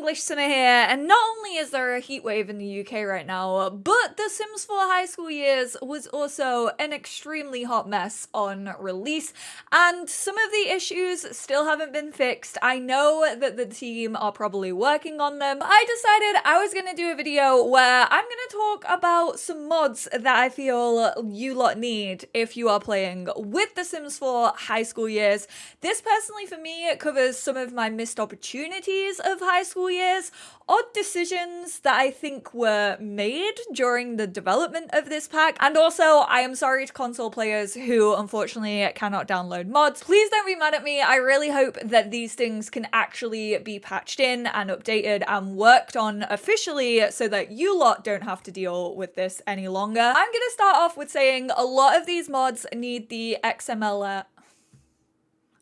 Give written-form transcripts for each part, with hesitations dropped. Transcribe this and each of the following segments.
EnglishSimmer here, and not only is there a heatwave in the UK right now, but The Sims 4 High School Years was also an extremely hot mess on release, and some of the issues still haven't been fixed. I know that the team are probably working on them. I decided I was going to do a video where I'm going to talk about some mods that I feel you lot need if you are playing with The Sims 4 High School Years. This personally for me covers some of my missed opportunities of high school years, odd decisions that I think were made during the development of this pack, and also I am sorry to console players who unfortunately cannot download mods. Please don't be mad at me. I really hope that these things can actually be patched in and updated and worked on officially so that you lot don't have to deal with this any longer. I'm gonna start off with saying a lot of these mods need the XML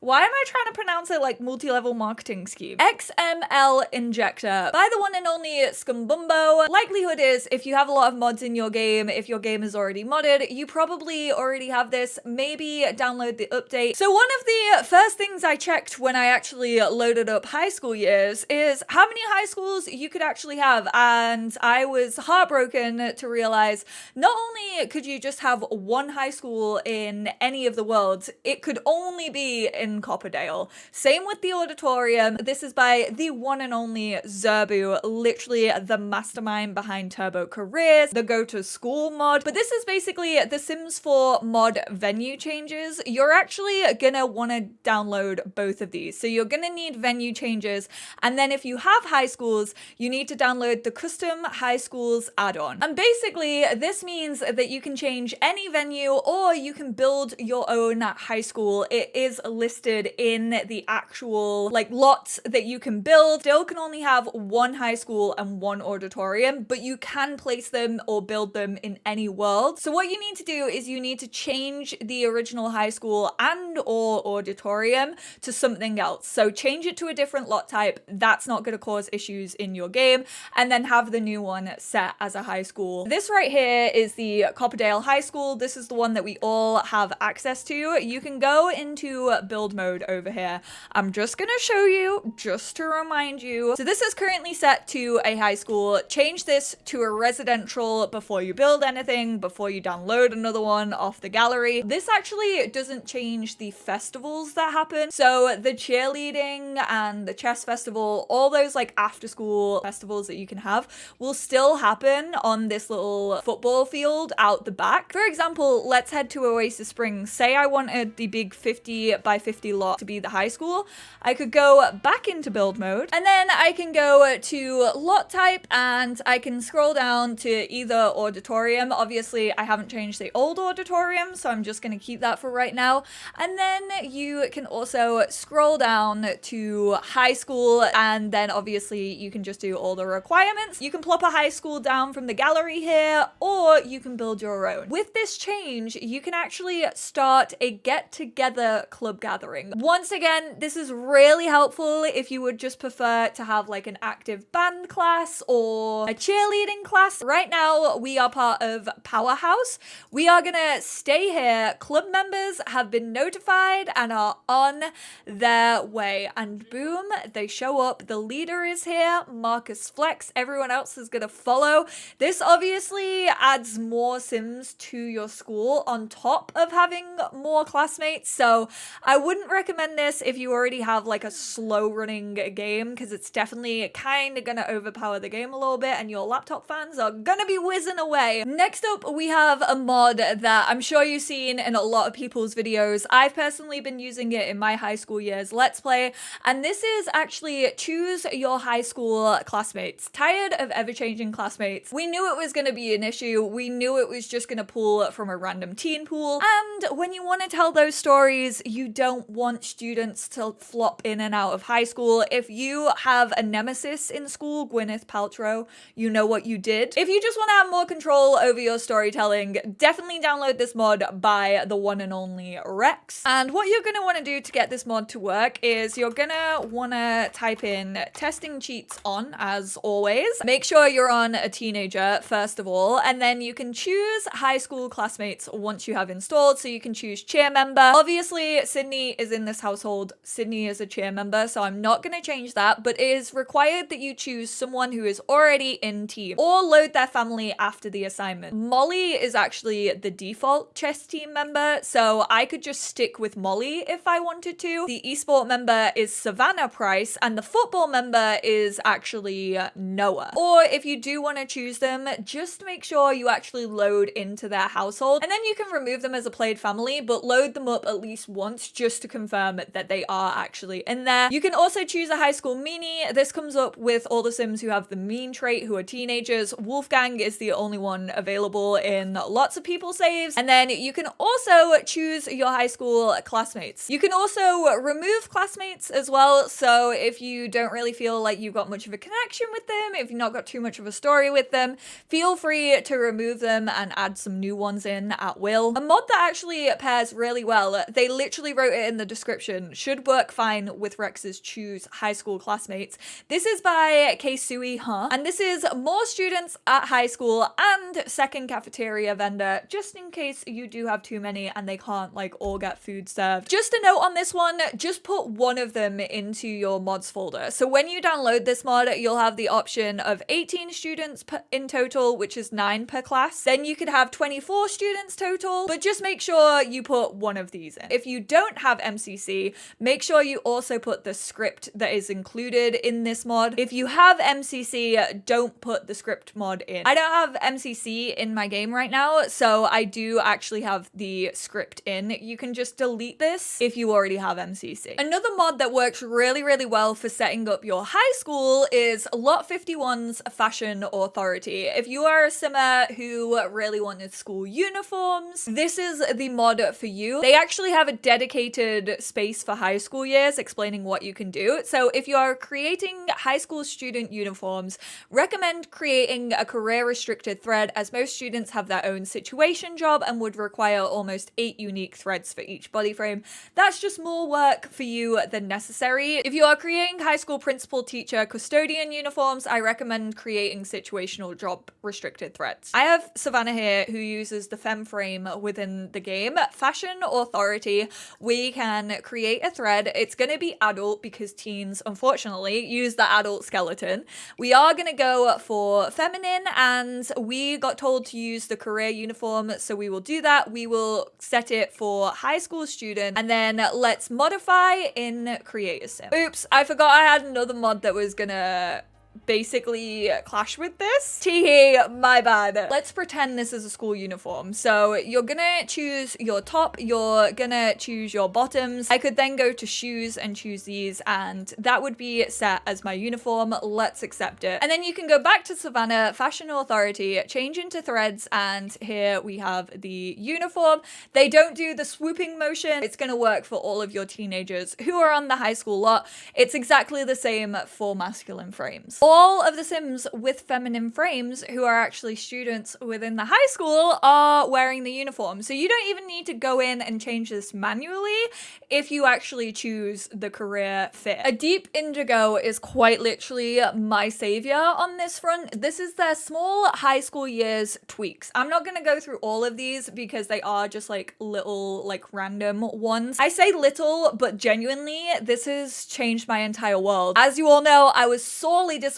Why am I trying to pronounce it like multi-level marketing scheme? XML Injector by the one and only Scumbumbo. Likelihood is if you have a lot of mods in your game, if your game is already modded, you probably already have this. Maybe download the update. So one of the first things I checked when I actually loaded up high school years is how many high schools you could actually have, and I was heartbroken to realize not only could you just have one high school in any of the worlds, it could only be in Copperdale. Same with the auditorium. This is by the one and only Zerbu, literally the mastermind behind Turbo Careers, the Go to School mod. But this is basically the Sims 4 mod venue changes. You're actually gonna want to download both of these. So you're gonna need venue changes, and then if you have high schools, you need to download the custom high schools add-on. And basically this means that you can change any venue or you can build your own high school. It is listed in the actual like lots that you can build. Still can only have one high school and one auditorium, but you can place them or build them in any world. So what you need to do is you need to change the original high school and or auditorium to something else. So change it to a different lot type. That's not going to cause issues in your game, and then have the new one set as a high school. This right here is the Copperdale High School. This is the one that we all have access to. You can go into build mode over here. I'm just gonna show you just to remind you. So this is currently set to a high school. Change this to a residential before you build anything, before you download another one off the gallery. This actually doesn't change the festivals that happen. So the cheerleading and the chess festival, all those like after school festivals that you can have will still happen on this little football field out the back. For example, let's head to Oasis Springs. Say I wanted the big 50 by 50 lot to be the high school. I could go back into build mode, and then I can go to lot type and I can scroll down to either auditorium. Obviously I haven't changed the old auditorium, so I'm just going to keep that for right now. And then you can also scroll down to high school, and then obviously you can just do all the requirements. You can plop a high school down from the gallery here, or you can build your own. With this change, you can actually start a get-together club gathering. Once again, this is really helpful if you would just prefer to have like an active band class or a cheerleading class. Right now, we are part of Powerhouse. We are gonna stay here. Club members have been notified and are on their way. And boom, they show up. The leader is here, Marcus Flex. Everyone else is gonna follow. This obviously adds more Sims to your school on top of having more classmates. So I wouldn't recommend this if you already have like a slow running game, because it's definitely kind of gonna overpower the game a little bit and your laptop fans are gonna be whizzing away. Next up, we have a mod that I'm sure you've seen in a lot of people's videos. I've personally been using it in my high school years let's play, and this is actually choose your high school classmates. Tired of ever-changing classmates. We knew it was gonna be an issue. We knew it was just gonna pull from a random teen pool, and when you want to tell those stories, you don't want students to flop in and out of high school. If you have a nemesis in school, Gwyneth Paltrow, you know what you did. If you just want to have more control over your storytelling, definitely download this mod by the one and only Rex. And what you're going to want to do to get this mod to work is you're going to want to type in testing cheats on, as always. Make sure you're on a teenager first of all, and then you can choose high school classmates once you have installed. So you can choose cheer member. Obviously, Sydney family is in this household, Sydney is a cheer member, so I'm not going to change that, but it is required that you choose someone who is already in team or load their family after the assignment. Molly is actually the default chess team member, so I could just stick with Molly if I wanted to. The esport member is Savannah Price, and the football member is actually Noah. Or if you do want to choose them, just make sure you actually load into their household, and then you can remove them as a played family, but load them up at least once just to confirm that they are actually in there. You can also choose a high school meanie. This comes up with all the Sims who have the mean trait who are teenagers. Wolfgang is the only one available in lots of people saves. And then you can also choose your high school classmates. You can also remove classmates as well. So if you don't really feel like you've got much of a connection with them, if you've not got too much of a story with them, feel free to remove them and add some new ones in at will. A mod that actually pairs really well, they literally wrote it in the description, should work fine with Rex's choose high school classmates. This is by Ksuihuh, and this is more students at high school and second cafeteria vendor, just in case you do have too many and they can't like all get food served. Just a note on this one, just put one of them into your mods folder. So when you download this mod, you'll have the option of 18 students in total, which is 9 per class. Then you could have 24 students total, but just make sure you put one of these in. If you don't have MCC, make sure you also put the script that is included in this mod. If you have MCC, don't put the script mod in. I don't have MCC in my game right now, so I do actually have the script in. You can just delete this if you already have MCC. Another mod that works really, really well for setting up your high school is Lot 51's Fashion Authority. If you are a simmer who really wanted school uniforms, this is the mod for you. They actually have a dedicated space for high school years explaining what you can do. So if you are creating high school student uniforms, recommend creating a career restricted thread, as most students have their own situation job and would require almost 8 unique threads for each body frame. That's just more work for you than necessary. If you are creating high school principal, teacher, custodian uniforms, I recommend creating situational job restricted threads. I have Savannah here who uses the fem frame within the game. Fashion Authority, we can create a thread. It's going to be adult because teens unfortunately use the adult skeleton. We are going to go for feminine, and we got told to use the career uniform, so we will do that. We will set it for high school student, and then let's modify in create a sim. Oops, I forgot I had another mod that was gonna basically clash with this. Teehee, my bad. Let's pretend this is a school uniform. So you're gonna choose your top, you're gonna choose your bottoms. I could then go to shoes and choose these, and that would be set as my uniform. Let's accept it. And then you can go back to Savannah, Fashion Authority, change into threads, and here we have the uniform. They don't do the swooping motion. It's gonna work for all of your teenagers who are on the high school lot. It's exactly the same for masculine frames. All of the Sims with feminine frames who are actually students within the high school are wearing the uniform. So you don't even need to go in and change this manually if you actually choose the career fit. ADeepIndigo is quite literally my savior on this front. This is their small high school years tweaks. I'm not going to go through all of these because they are just like little like random ones. I say little, but genuinely this has changed my entire world. As you all know, I was sorely disappointed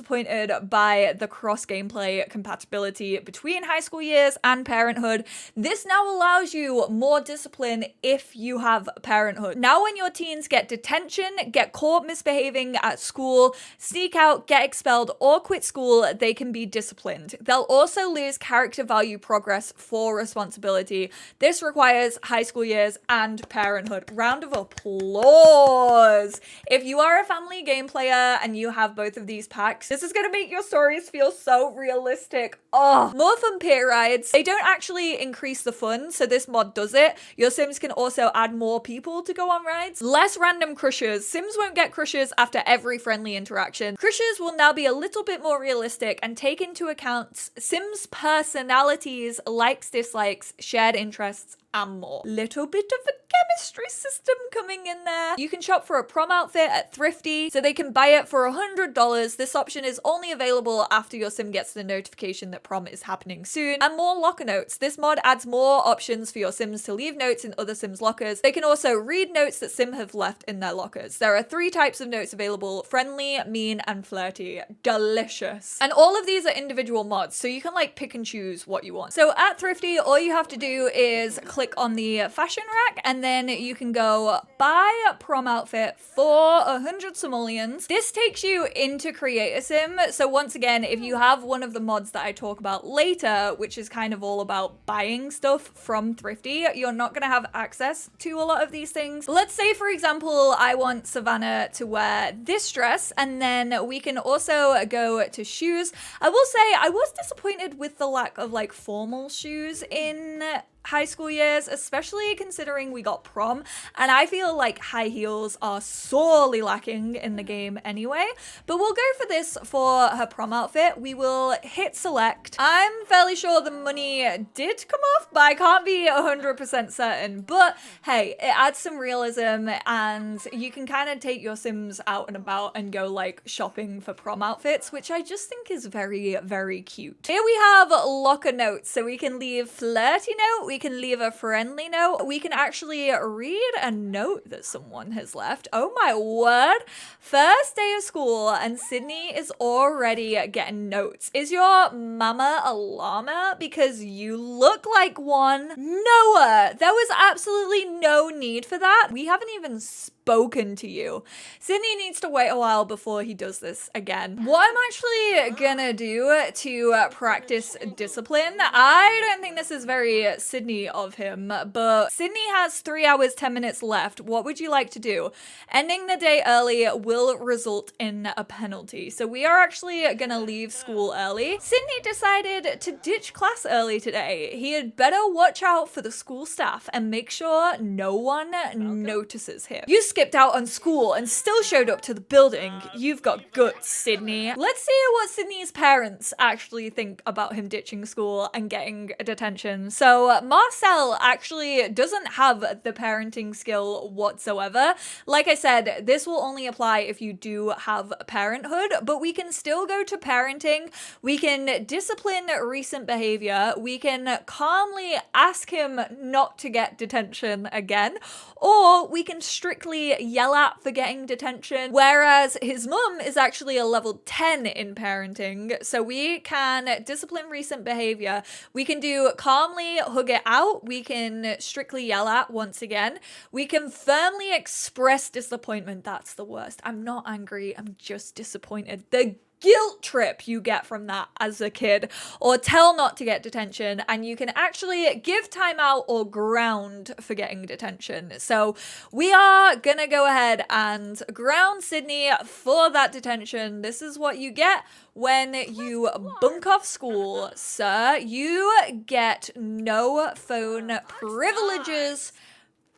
by the cross gameplay compatibility between high school years and parenthood. This now allows you more discipline if you have parenthood. Now when your teens get detention, get caught misbehaving at school, sneak out, get expelled, or quit school, they can be disciplined. They'll also lose character value progress for responsibility. This requires high school years and parenthood. Round of applause. If you are a family game player and you have both of these packs, this is going to make your stories feel so realistic. Oh, more fun peer rides. They don't actually increase the fun, so this mod does it. Your Sims can also add more people to go on rides. Less random crushes. Sims won't get crushes after every friendly interaction. Crushes will now be a little bit more realistic and take into account Sims' personalities, likes, dislikes, shared interests, and more. Little bit of a chemistry system coming in there. You can shop for a prom outfit at Thriftea, so they can buy it for $100. This option is only available after your sim gets the notification that prom is happening soon. And more locker notes. This mod adds more options for your sims to leave notes in other sims' lockers. They can also read notes that sim have left in their lockers. There are 3 types of notes available: friendly, mean, and flirty. Delicious. And all of these are individual mods, so you can like pick and choose what you want. So at Thriftea, all you have to do is click on the fashion rack, and then you can go buy a prom outfit for 100 simoleons. This takes you into Create a Sim. So once again, if you have one of the mods that I talk about later, which is kind of all about buying stuff from Thriftea, you're not gonna have access to a lot of these things. Let's say, for example, I want Savannah to wear this dress, and then we can also go to shoes. I will say I was disappointed with the lack of like formal shoes in high school years, especially considering we got prom, and I feel like high heels are sorely lacking in the game anyway. But we'll go for this for her prom outfit. We will hit select. I'm fairly sure the money did come off, but I can't be 100% certain. But hey, it adds some realism, and you can kind of take your sims out and about and go like shopping for prom outfits, which I just think is very, very cute. Here we have locker notes, so we can leave flirty note, we can leave a friendly note, we can actually read a note that someone has left. Oh my word. First day of school and Sydney is already getting notes. Is your mama a llama? Because you look like one. Noah, there was absolutely no need for that. We haven't even spoken to you. Sydney needs to wait a while before he does this again. What I'm actually gonna do to practice discipline, I don't think this is very Sydney of him, but Sydney has 3 hours, 10 minutes left. What would you like to do? Ending the day early will result in a penalty. So we are actually gonna leave school early. Sydney decided to ditch class early today. He had better watch out for the school staff and make sure no one notices him. You skipped out on school and still showed up to the building. You've got guts, Sydney. Let's see what Sydney's parents actually think about him ditching school and getting a detention. So Marcel actually doesn't have the parenting skill whatsoever. Like I said, this will only apply if you do have parenthood, but we can still go to parenting. We can discipline recent behavior. We can calmly ask him not to get detention again, or we can strictly yell at for getting detention, whereas his mum is actually a level 10 in parenting. So we can discipline recent behavior. We can do calmly hug it out. We can strictly yell at once again. We can firmly express disappointment. That's the worst. I'm not angry. I'm just disappointed. The guilt trip you get from that as a kid, or tell not to get detention, and you can actually give timeout or ground for getting detention. So we are gonna go ahead and ground Sydney for that detention. This is what you get when you bunk off school, sir. You get no phone privileges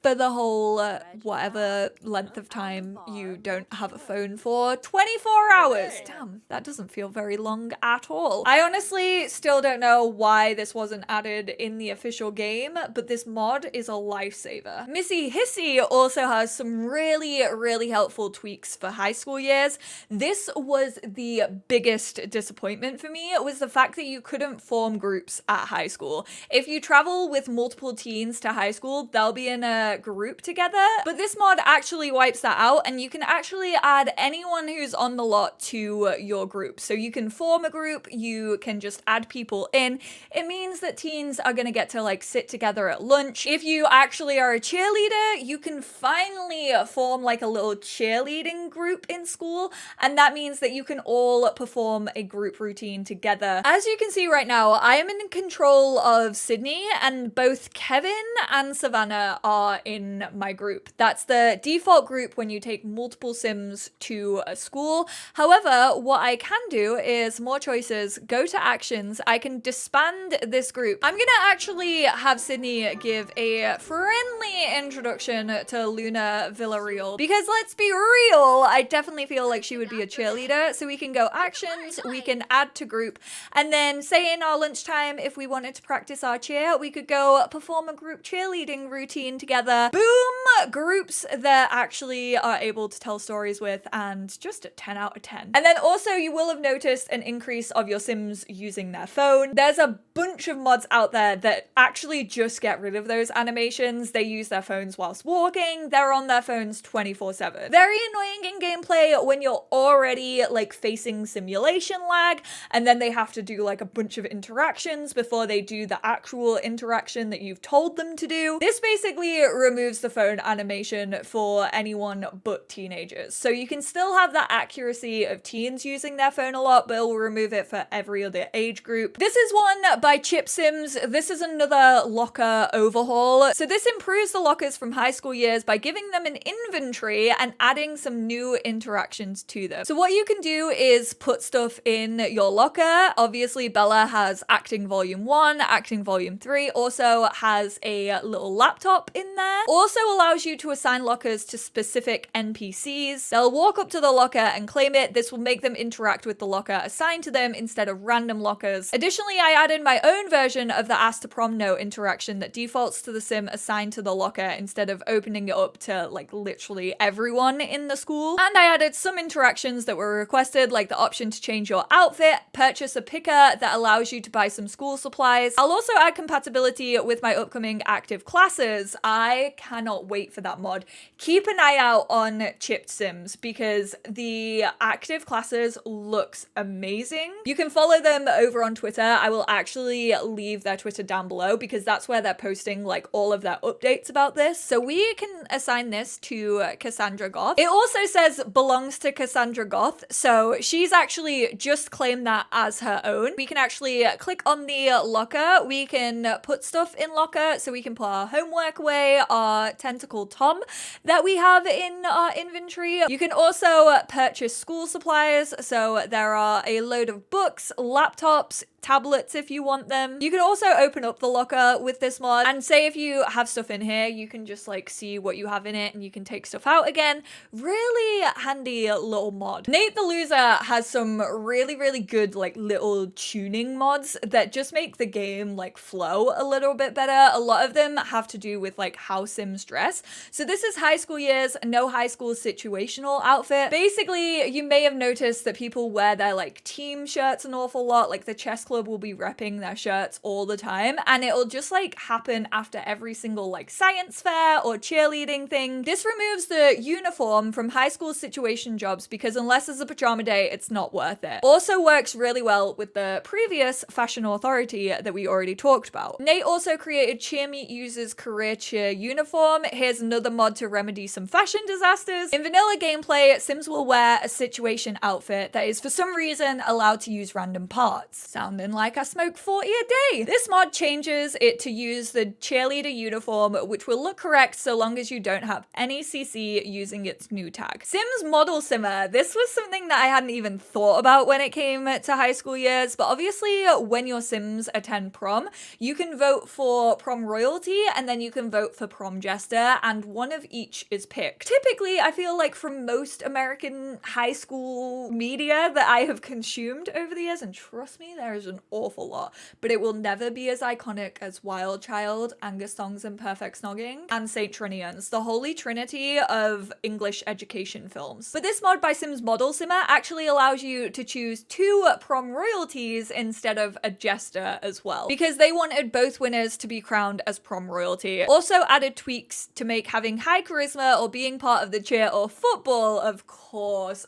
for the whole whatever length of time you don't have a phone for. 24 hours. Damn, that doesn't feel very long at all. I honestly still don't know why this wasn't added in the official game, but this mod is a lifesaver. MissyHissy also has some really, really helpful tweaks for high school years. This was the biggest disappointment for me. It was the fact that you couldn't form groups at high school. If you travel with multiple teens to high school, they'll be in a group together, but this mod actually wipes that out, and you can actually add anyone who's on the lot to your group. So you can form a group, you can just add people in. It means that teens are gonna get to like sit together at lunch. If you actually are a cheerleader, you can finally form like a little cheerleading group in school, and that means that you can all perform a group routine together. As you can see right now, I am in control of Sydney, and both Kevin and Savannah are in my group. That's the default group when you take multiple Sims to a school. However, what I can do is more choices, go to actions, I can disband this group. I'm gonna actually have Sydney give a friendly introduction to Luna Villarreal, because let's be real, I definitely feel like she would be a cheerleader. So we can go actions, we can add to group, and then say in our lunchtime, if we wanted to practice our cheer, we could go perform a group cheerleading routine together. Boom! Groups that actually are able to tell stories with, and just a 10 out of 10. And then also you will have noticed an increase of your Sims using their phone. There's a bunch of mods out there that actually just get rid of those animations. They use their phones whilst walking. They're on their phones 24/7. Very annoying in gameplay when you're already like facing simulation lag, and then they have to do like a bunch of interactions before they do the actual interaction that you've told them to do. This basically removes the phone animation for anyone but teenagers. So you can still have that accuracy of teens using their phone a lot, but it'll remove it for every other age group. This is one by ChippedSims. This is another locker overhaul. So this improves the lockers from high school years by giving them an inventory and adding some new interactions to them. So what you can do is put stuff in your locker. Obviously, Bella has acting volume 1, acting volume 3, also has a little laptop in there. Also allows you to assign lockers to specific NPCs. They'll walk up to the locker and claim it. This will make them interact with the locker assigned to them instead of random lockers. Additionally, I added my own version of the Ask to Prom note interaction that defaults to the sim assigned to the locker instead of opening it up to like literally everyone in the school. And I added some interactions that were requested, like the option to change your outfit, purchase a picker that allows you to buy some school supplies. I'll also add compatibility with my upcoming active classes. I cannot wait for that mod. Keep an eye out on ChippedSims because the active classes looks amazing. You can follow them over on Twitter. I will actually leave their Twitter down below because that's where they're posting like all of their updates about this. So we can assign this to Cassandra Goth. It also says belongs to Cassandra Goth, so she's actually just claimed that as her own. We can actually click on the locker. We can put stuff in locker, so we can put our homework away, our tentacle Tom that we have in our inventory. You can also purchase school supplies, so there are a load of books, laptops, tablets if you want them. You can also open up the locker with this mod and say if you have stuff in here, you can just like see what you have in it and you can take stuff out again. Really handy little mod. Nate the Loser has some really good like little tuning mods that just make the game like flow a little bit better. A lot of them have to do with like how Sims dress. So this is high school years, no high school situational outfit. Basically, you may have noticed that people wear their like team shirts an awful lot, like the chess club will be repping their shirts all the time, and it'll just like happen after every single like science fair or cheerleading thing. This removes the uniform from high school situation jobs because unless it's a pajama day, it's not worth it. Also works really well with the previous fashion authority that we already talked about. Nate also created Cheer Meet users career cheer uniform. Here's another mod to remedy some fashion disasters. In vanilla gameplay, Sims will wear a situation outfit that is for some reason allowed to use random parts. Sounding like I smoke 40 a day. This mod changes it to use the cheerleader uniform, which will look correct so long as you don't have any CC using its new tag. SimsModelSimmer. This was something that I hadn't even thought about when it came to high school years, but obviously when your Sims attend prom, you can vote for prom royalty and then you can vote for prom jester, and one of each is picked. Typically, I feel like from most American high school media that I have consumed over the years, and trust me, there is an awful lot, but it will never be as iconic as Wild Child, Angus Thongs and Perfect Snogging, and St. Trinians, the holy trinity of English education films. But this mod by SimsModelSimmer actually allows you to choose 2 prom royalties instead of a jester as well, because they wanted both winners to be crowned as prom royalty. Also added tweaks to make having high charisma or being part of the cheer or football, of course,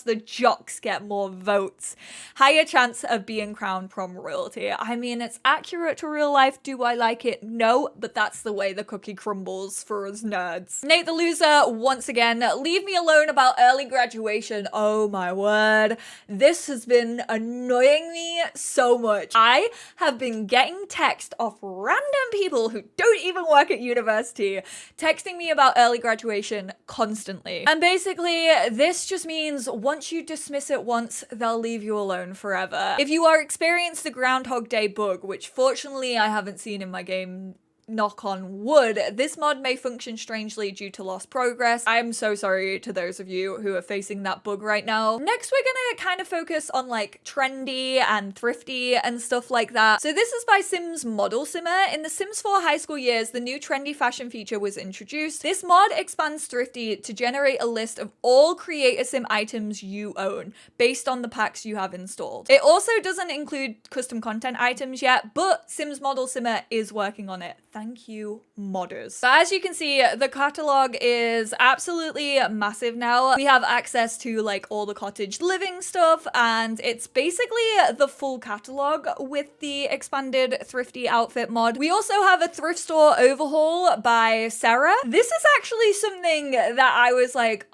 the jocks get more votes. Higher chance of being being crowned prom royalty. I mean, it's accurate to real life. Do I like it? No, but that's the way the cookie crumbles for us nerds. Nate the Loser, once again, leave me alone about early graduation. Oh my word. This has been annoying me so much. I have been getting text off random people who don't even work at university, texting me about early graduation constantly. And basically, this just means once you dismiss it once, they'll leave you alone forever. If you are experiencing the Groundhog Day bug, which fortunately I haven't seen in my game, knock on wood, this mod may function strangely due to lost progress. I'm so sorry to those of you who are facing that bug right now. Next, we're gonna kind of focus on like trendy and thrifty and stuff like that. So this is by SimsModelSimmer. In the Sims 4 high school years, the new trendy fashion feature was introduced. This mod expands Thrifty to generate a list of all CreatorSim items you own based on the packs you have installed. It also doesn't include custom content items yet, but SimsModelSimmer is working on it. Thank you, modders. So as you can see, the catalog is absolutely massive now. We have access to like all the cottage living stuff, and it's basically the full catalog with the expanded thrifty outfit mod. We also have a thrift store overhaul by Serra. This is actually something that I was like,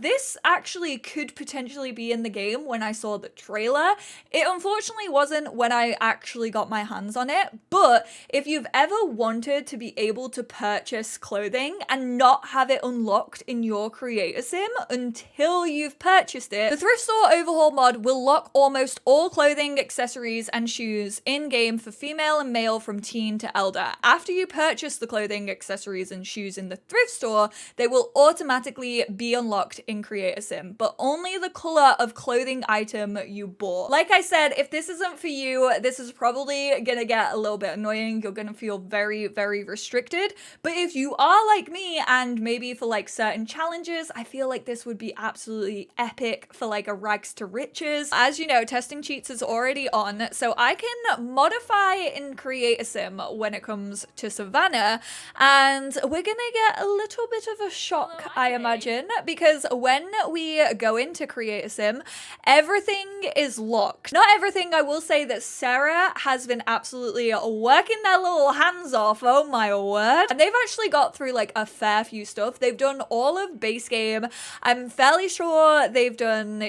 this actually could potentially be in the game when I saw the trailer. It unfortunately wasn't when I actually got my hands on it, but if you've ever wanted to be able to purchase clothing and not have it unlocked in your creator sim until you've purchased it, the thrift store overhaul mod will lock almost all clothing, accessories, and shoes in-game for female and male from teen to elder. After you purchase the clothing, accessories, and shoes in the thrift store, they will automatically be unlocked in creator sim, but only the color of clothing item you bought. Like I said, if this isn't for you, this is probably gonna get a little bit annoying. You're gonna feel very restricted. But if you are like me and maybe for like certain challenges, I feel like this would be absolutely epic for like a rags to riches. As you know, testing cheats is already on, so I can modify in creator sim when it comes to Savannah, and we're gonna get a little bit of a shock, I imagine, because when we go into creator sim, everything is locked. Not everything. I will say that Serra has been absolutely working their little hands off, oh my word. And they've actually got through like a fair few stuff. They've done all of base game. I'm fairly sure they've done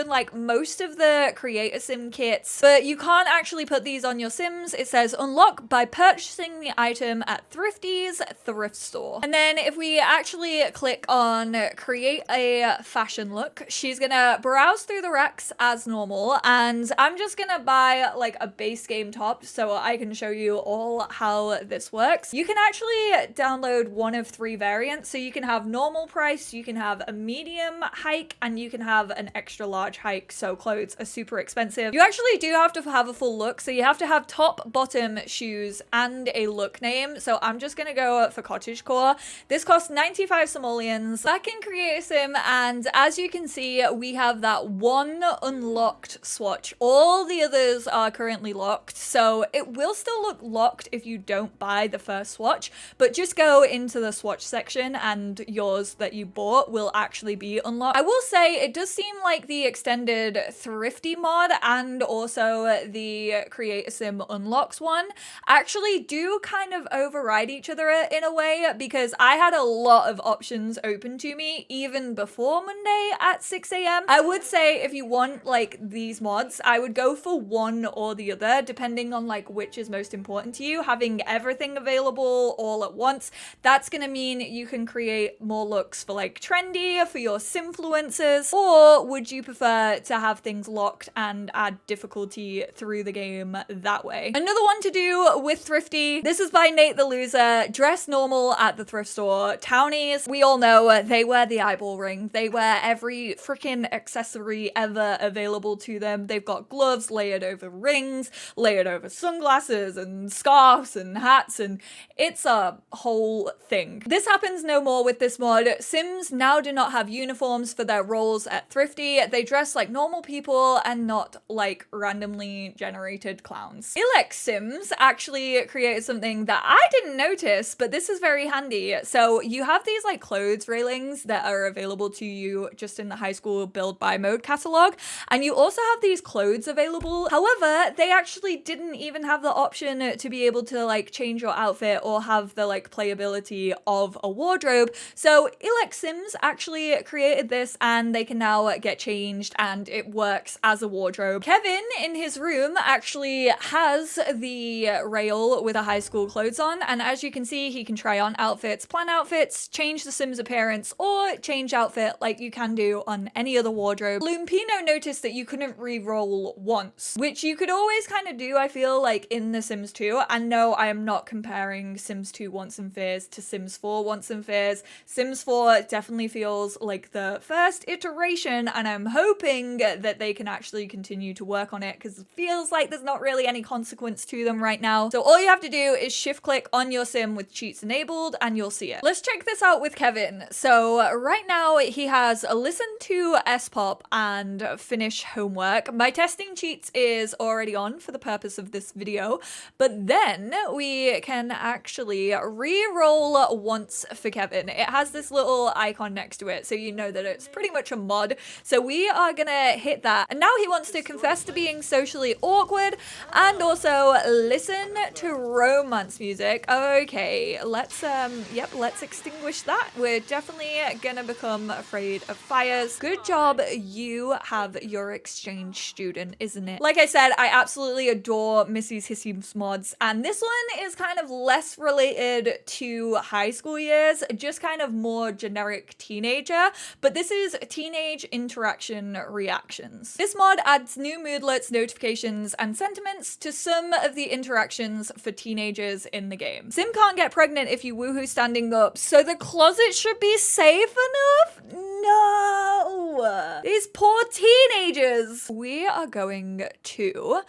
like most of the creator sim kits, but you can't actually put these on your sims. It says unlock by purchasing the item at Thrifty's thrift store. And then if we actually click on create a fashion look, she's gonna browse through the racks as normal, and I'm just gonna buy like a base game top so I can show you all how this works. You can actually download one of 3 variants, so you can have normal price, you can have a medium hike, and you can have an extra large hike, so clothes are super expensive. You actually do have to have a full look, so you have to have top, bottom, shoes, and a look name. So I'm just gonna go for cottagecore. This costs 95 simoleons. Back in creator sim, and as you can see, we have that one unlocked swatch. All the others are currently locked, so it will still look locked if you don't buy the first swatch, but just go into the swatch section and yours that you bought will actually be unlocked. I will say it does seem like the extended thrifty mod and also the creator sim unlocks one actually do kind of override each other in a way, because I had a lot of options open to me even before Monday at 6 a.m. I would say if you want like these mods, I would go for one or the other depending on like which is most important to you. Having everything available all at once, that's gonna mean you can create more looks for like trendy, for your simfluencers, or would you prefer to have things locked and add difficulty through the game that way? Another one to do with thrifty, this is by Nate the Loser. Dress normal at the thrift store. Townies, we all know they wear the eyeball ring, they wear every freaking accessory ever available to them. They've got gloves layered over rings, layered over sunglasses and scarves and hats hats, and it's a whole thing. This happens no more with this mod. Sims now do not have uniforms for their roles at Thrifty. They dress like normal people and not like randomly generated clowns. IlexSims actually created something that I didn't notice, but this is very handy. So you have these like clothes railings that are available to you just in the high school build by mode catalog, and you also have these clothes available. However, they actually didn't even have the option to be able to like change your outfit or have the like playability of a wardrobe. So IlexSims actually created this, and they can now get changed and it works as a wardrobe. Kevin in his room actually has the rail with a high school clothes on, and as you can see, he can try on outfits, plan outfits, change the Sims appearance, or change outfit like you can do on any other wardrobe. Lumpinou noticed that you couldn't re-roll once, which you could always kind of do, I feel like, in The Sims 2. And no, I am not comparing Sims 2 Wants and Fears to Sims 4 Wants and Fears. Sims 4 definitely feels like the first iteration, and I'm hoping that they can actually continue to work on it, because it feels like there's not really any consequence to them right now. So all you have to do is shift click on your sim with cheats enabled and you'll see it. Let's check this out with Kevin. So right now he has listened to S-pop and finish homework. My testing cheats is already on for the purpose of this video, but then we can actually re-roll once for Kevin. It has this little icon next to it, so you know that it's pretty much a mod. So we are gonna hit that, and now he wants to confess to being socially awkward and also listen to romance music. Okay, let's let's extinguish that. We're definitely gonna become afraid of fires. Good job, you have your exchange student, isn't it? Like I said, I absolutely adore MissyHissy mods, and this one is kind of less related to high school years, just kind of more generic teenager, but this is teenage interaction reactions. This mod adds new moodlets, notifications, and sentiments to some of the interactions for teenagers in the game. Sim can't get pregnant if you woohoo standing up, so the closet should be safe enough? No! These poor teenagers! We are going to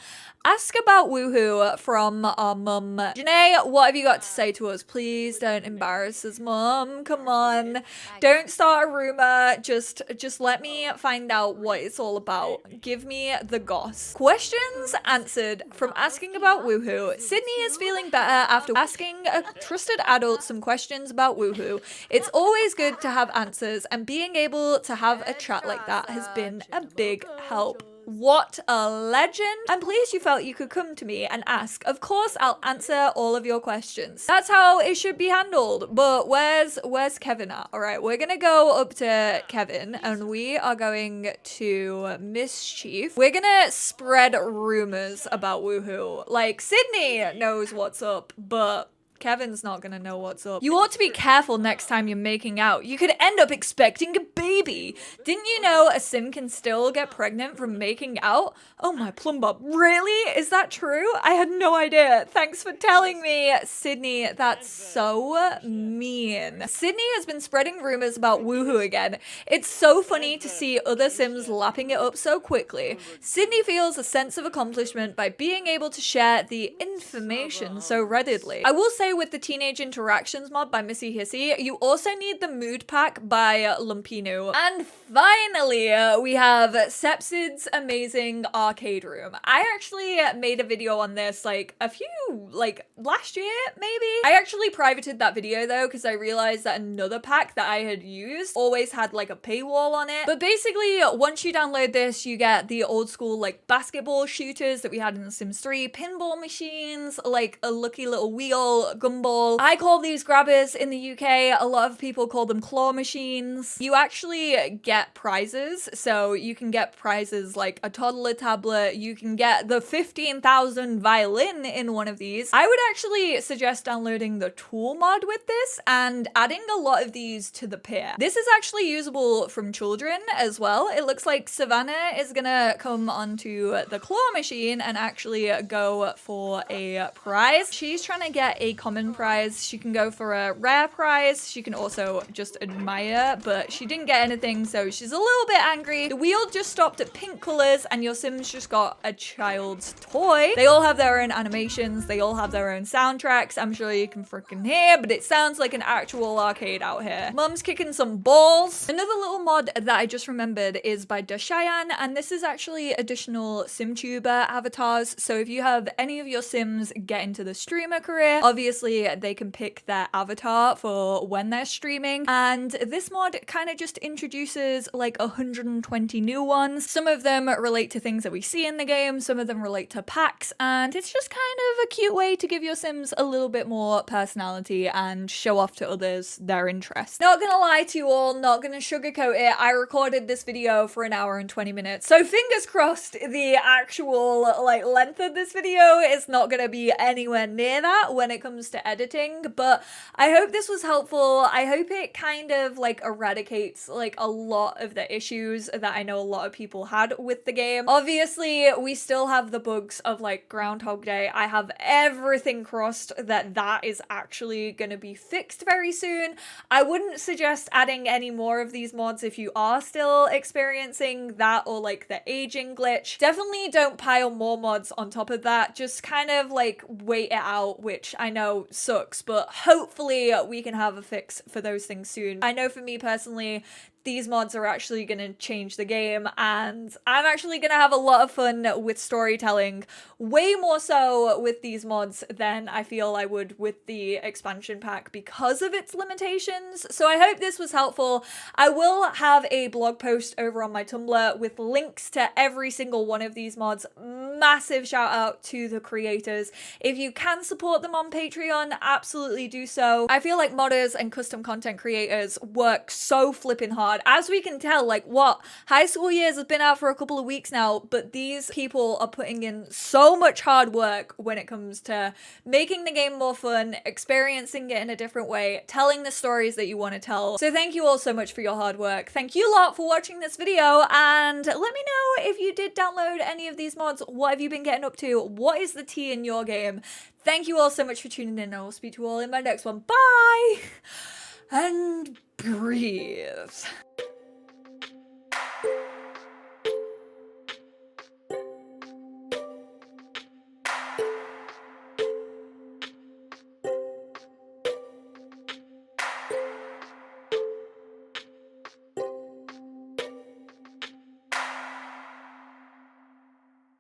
ask about woohoo from our mum. Janae, what have you got to say to us? Please don't embarrass us, mum. Come on. Don't start a rumor. Just let me find out what it's all about. Give me the goss. Questions answered from asking about woohoo. Sydney is feeling better after asking a trusted adult some questions about woohoo. It's always good to have answers, and being able to have a chat like that has been a big help. What a legend. I'm pleased you felt you could come to me and ask. Of course, I'll answer all of your questions. That's how it should be handled. But where's Kevin at? All right, we're gonna go up to Kevin and we are going to mischief. We're gonna spread rumors about woohoo. Like, Sydney knows what's up, but Kevin's not gonna know what's up. You ought to be careful next time you're making out. You could end up expecting a baby. Didn't you know a sim can still get pregnant from making out? Oh my plumber, really? Is that true? I had no idea. Thanks for telling me. Sydney, that's so mean. Sydney has been spreading rumors about woohoo again. It's so funny to see other sims lapping it up so quickly. Sydney feels a sense of accomplishment by being able to share the information so readily. I will say, with the Teenage Interactions mod by MissyHissy, you also need the mood pack by Lumpinou. And finally, we have Cepzid's amazing arcade room. I actually made a video on this last year, maybe? I actually privated that video though, because I realized that another pack that I had used always had like a paywall on it. But basically, once you download this, you get the old school like basketball shooters that we had in The Sims 3, pinball machines, like a lucky little wheel, gumball. I call these grabbers in the UK. A lot of people call them claw machines. You actually get prizes. So you can get prizes like a toddler tablet. You can get the 15,000 violin in one of these. I would actually suggest downloading the tool mod with this and adding a lot of these to the pair. This is actually usable from children as well. It looks like Savannah is gonna come onto the claw machine and actually go for a prize. She's trying to get a common prize. She can go for a rare prize. She can also just admire, but she didn't get get anything, so she's a little bit angry. The wheel just stopped at pink colors, and your Sims just got a child's toy. They all have their own animations. They all have their own soundtracks. I'm sure you can freaking hear, but it sounds like an actual arcade out here. Mum's kicking some balls. Another little mod that I just remembered is by DerShayan, and this is actually additional SimTuber avatars. So if you have any of your Sims get into the streamer career, obviously they can pick their avatar for when they're streaming. And this mod kind of just introduces like 120 new ones. Some of them relate to things that we see in the game, some of them relate to packs, and it's just kind of a cute way to give your Sims a little bit more personality and show off to others their interests. Not gonna lie to you all, not gonna sugarcoat it, I recorded this video for an hour and 20 minutes, so fingers crossed the actual like length of this video is not gonna be anywhere near that when it comes to editing, but I hope this was helpful. I hope it kind of like eradicates like a lot of the issues that I know a lot of people had with the game. Obviously, we still have the bugs of like Groundhog Day. I have everything crossed that that is actually gonna be fixed very soon. I wouldn't suggest adding any more of these mods if you are still experiencing that or like the aging glitch. Definitely don't pile more mods on top of that. Just kind of like wait it out, which I know sucks, but hopefully we can have a fix for those things soon. I know for me personally, these mods are actually going to change the game, and I'm actually going to have a lot of fun with storytelling, way more so with these mods than I feel I would with the expansion pack because of its limitations. So I hope this was helpful. I will have a blog post over on my Tumblr with links to every single one of these mods. Massive shout out to the creators. If you can support them on Patreon, absolutely do so. I feel like modders and custom content creators work so flipping hard. As we can tell, like what high school years has been out for a couple of weeks now, but these people are putting in so much hard work when it comes to making the game more fun, experiencing it in a different way, telling the stories that you want to tell. So thank you all so much for your hard work. Thank you a lot for watching this video, and let me know if you did download any of these mods. What have you been getting up to? What is the tea in your game? Thank you all so much for tuning in, and I will speak to you all in my next one. Bye! And breathe.